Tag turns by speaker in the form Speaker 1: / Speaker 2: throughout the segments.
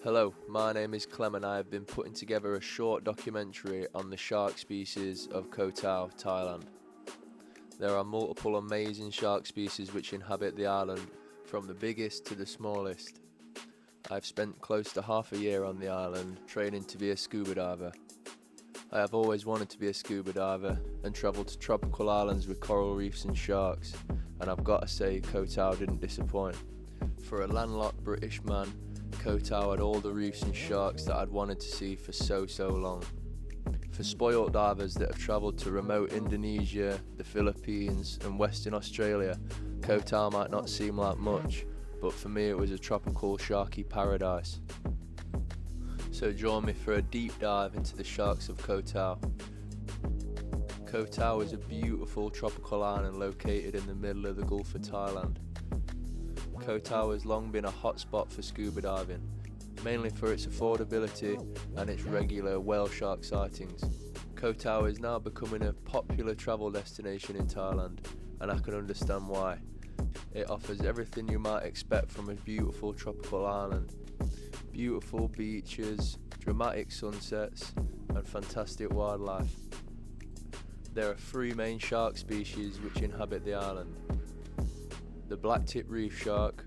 Speaker 1: Hello, my name is Clem and I have been putting together a short documentary on the shark species of Koh Tao, Thailand. There are multiple amazing shark species which inhabit the island, from the biggest to the smallest. I've spent close to half a year on the island training to be a scuba diver. I have always wanted to be a scuba diver and travelled to tropical islands with coral reefs and sharks, and I've got to say Koh Tao didn't disappoint. For a landlocked British man, Koh Tao had all the reefs and sharks that I'd wanted to see for so long. For spoilt divers that have travelled to remote Indonesia, the Philippines and Western Australia, Koh Tao might not seem like much, but for me it was a tropical sharky paradise. So join me for a deep dive into the sharks of Koh Tao. Koh Tao is a beautiful tropical island located in the middle of the Gulf of Thailand. Koh Tao has long been a hotspot for scuba diving, mainly for its affordability and its regular whale shark sightings. Koh Tao is now becoming a popular travel destination in Thailand, and I can understand why. It offers everything you might expect from a beautiful tropical island. Beautiful beaches, dramatic sunsets, and fantastic wildlife. There are three main shark species which inhabit the island: the blacktip reef shark,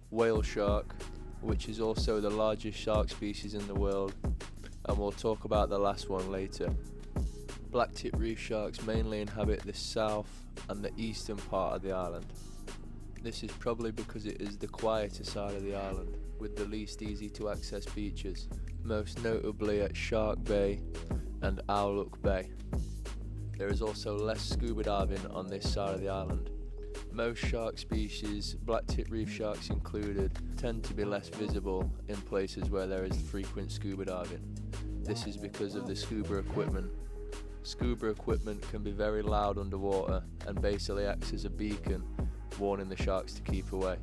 Speaker 1: whale shark, which is also the largest shark species in the world, and we'll talk about the last one later. Blacktip reef sharks mainly inhabit the south and the eastern part of the island. This is probably because it is the quieter side of the island, with the least easy to access beaches, most notably at Shark Bay and Arooound Bay. There is also less scuba diving on this side of the island. Most shark species, blacktip reef sharks included, tend to be less visible in places where there is frequent scuba diving. This is because of the scuba equipment. Scuba equipment can be very loud underwater and basically acts as a beacon, warning the sharks to keep away.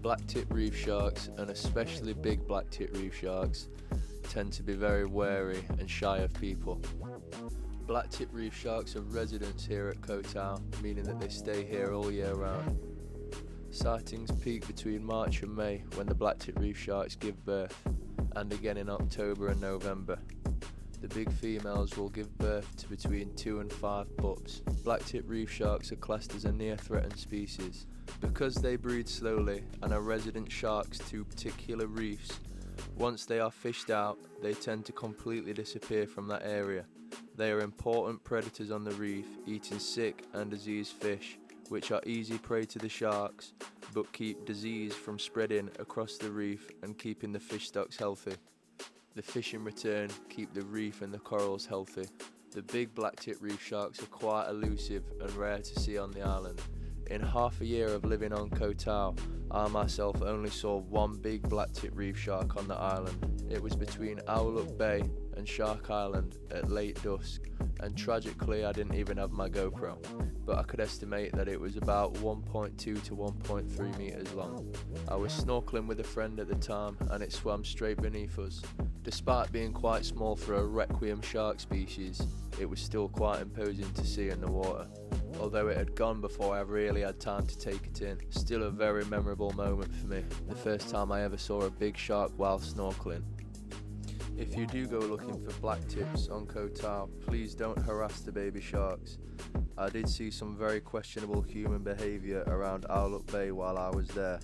Speaker 1: Blacktip reef sharks, and especially big blacktip reef sharks, tend to be very wary and shy of people. Blacktip reef sharks are residents here at Koh Tao, meaning that they stay here all year round. Sightings peak between March and May when the blacktip reef sharks give birth, and again in October and November. The big females will give birth to between 2 and 5 pups. Blacktip reef sharks are classed as a near-threatened species. Because they breed slowly and are resident sharks to particular reefs, once they are fished out, they tend to completely disappear from that area. They are important predators on the reef, eating sick and diseased fish, which are easy prey to the sharks, but keep disease from spreading across the reef and keeping the fish stocks healthy. The fish in return keep the reef and the corals healthy. The big blacktip reef sharks are quite elusive and rare to see on the island. In half a year of living on Koh Tao, I myself only saw one big blacktip reef shark on the island. It was between Arooound Bay and Shark Island at late dusk, and tragically I didn't even have my GoPro, but I could estimate that it was about 1.2 to 1.3 meters long. I was snorkeling with a friend at the time and it swam straight beneath us. Despite being quite small for a requiem shark species, it was still quite imposing to see in the water. Although it had gone before I really had time to take it in, still a very memorable moment for me, the first time I ever saw a big shark while snorkeling. If you do go looking for blacktips on Koh Tao, please don't harass the baby sharks. I did see some very questionable human behaviour around Arooound Bay while I was there.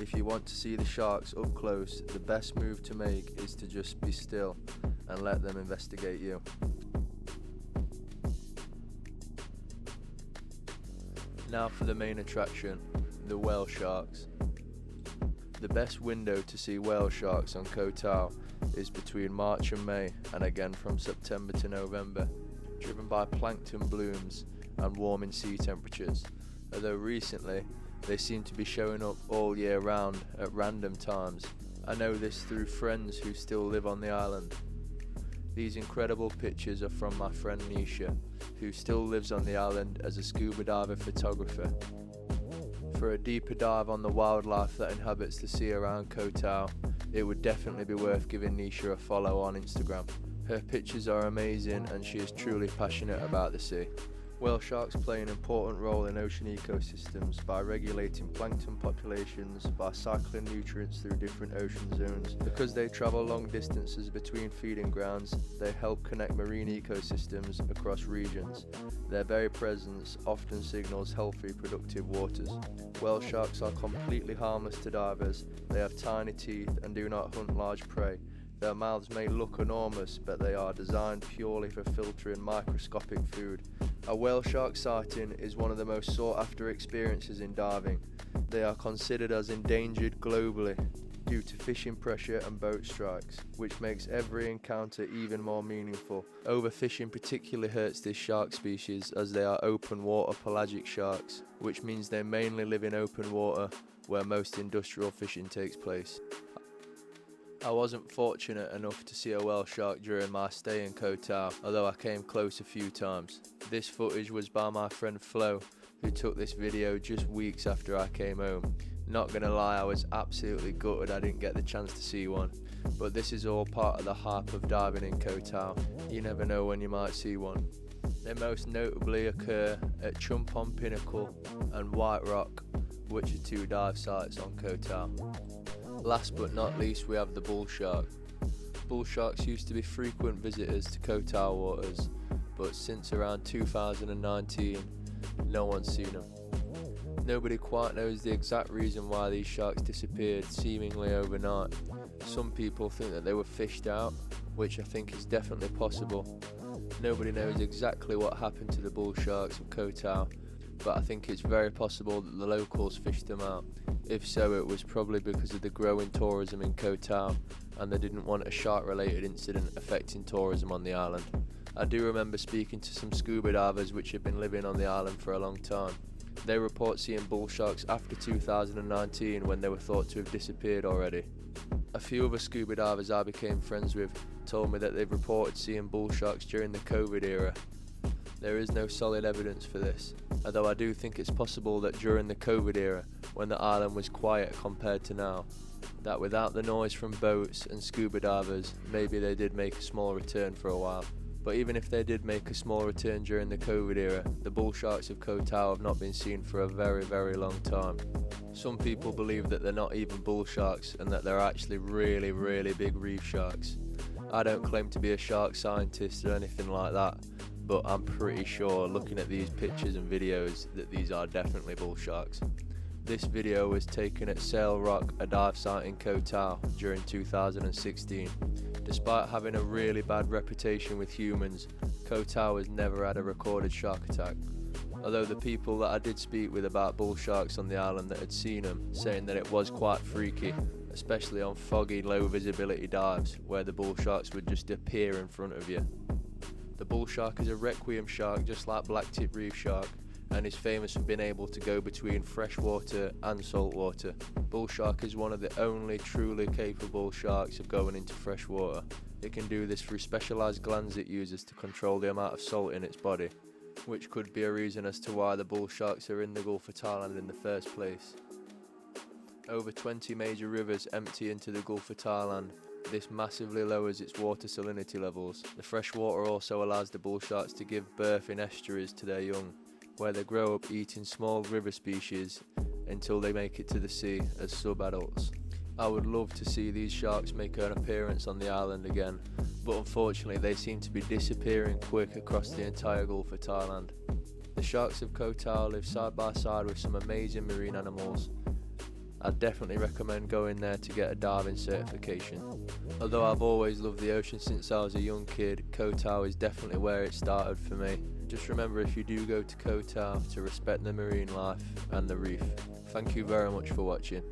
Speaker 1: If you want to see the sharks up close, the best move to make is to just be still and let them investigate you. Now for the main attraction, the whale sharks. The best window to see whale sharks on Koh Tao is between March and May, and again from September to November, driven by plankton blooms and warming sea temperatures, although recently they seem to be showing up all year round at random times. I know this through friends who still live on the island. These incredible pictures are from my friend Nisha, who still lives on the island as a scuba diver photographer. For a deeper dive on the wildlife that inhabits the sea around Koh Tao, it would definitely be worth giving Nisha a follow on Instagram. Her pictures are amazing and she is truly passionate about the sea. Whale sharks play an important role in ocean ecosystems by regulating plankton populations, by cycling nutrients through different ocean zones. Because they travel long distances between feeding grounds, they help connect marine ecosystems across regions. Their very presence often signals healthy, productive waters. Whale sharks are completely harmless to divers. They have tiny teeth and do not hunt large prey. Their mouths may look enormous, but they are designed purely for filtering microscopic food. A whale shark sighting is one of the most sought after experiences in diving. They are considered as endangered globally due to fishing pressure and boat strikes, which makes every encounter even more meaningful. Overfishing particularly hurts this shark species as they are open water pelagic sharks, which means they mainly live in open water where most industrial fishing takes place. I wasn't fortunate enough to see a whale shark during my stay in Koh Tao, although I came close a few times. This footage was by my friend Flo, who took this video just weeks after I came home. Not gonna lie, I was absolutely gutted I didn't get the chance to see one, but this is all part of the hype of diving in Koh Tao. You never know when you might see one. They most notably occur at Chumpon Pinnacle and White Rock, which are two dive sites on Koh Tao. Last but not least, we have the bull shark. Bull sharks used to be frequent visitors to Koh Tao waters, but since around 2019, no one's seen them. Nobody quite knows the exact reason why these sharks disappeared seemingly overnight. Some people think that they were fished out, which I think is definitely possible. Nobody knows exactly what happened to the bull sharks of Koh Tao, but I think it's very possible that the locals fished them out. If so, it was probably because of the growing tourism in Koh Tao, and they didn't want a shark-related incident affecting tourism on the island. I do remember speaking to some scuba divers which have been living on the island for a long time. They report seeing bull sharks after 2019 when they were thought to have disappeared already. A few other scuba divers I became friends with told me that they've reported seeing bull sharks during the COVID era. There is no solid evidence for this, although I do think it's possible that during the COVID era, when the island was quiet compared to now, that without the noise from boats and scuba divers, maybe they did make a small return for a while. But even if they did make a small return during the COVID era, the bull sharks of Koh Tao have not been seen for a very, very long time. Some people believe that they're not even bull sharks and that they're actually really, really big reef sharks. I don't claim to be a shark scientist or anything like that, but I'm pretty sure looking at these pictures and videos that these are definitely bull sharks. This video was taken at Sail Rock, a dive site in Koh Tao during 2016. Despite having a really bad reputation with humans, Koh Tao has never had a recorded shark attack. Although the people that I did speak with about bull sharks on the island that had seen them, saying that it was quite freaky, especially on foggy, low visibility dives where the bull sharks would just appear in front of you. The bull shark is a requiem shark just like blacktip reef shark, and is famous for being able to go between freshwater and saltwater. Bull shark is one of the only truly capable sharks of going into freshwater. It can do this through specialised glands it uses to control the amount of salt in its body, which could be a reason as to why the bull sharks are in the Gulf of Thailand in the first place. Over 20 major rivers empty into the Gulf of Thailand. This massively lowers its water salinity levels. The fresh water also allows the bull sharks to give birth in estuaries to their young, where they grow up eating small river species until they make it to the sea as sub-adults. I would love to see these sharks make an appearance on the island again, but unfortunately they seem to be disappearing quick across the entire Gulf of Thailand. The sharks of Koh Tao live side by side with some amazing marine animals. I'd definitely recommend going there to get a diving certification. Although I've always loved the ocean since I was a young kid, Koh Tao is definitely where it started for me. Just remember, if you do go to Koh Tao, to respect the marine life and the reef. Thank you very much for watching.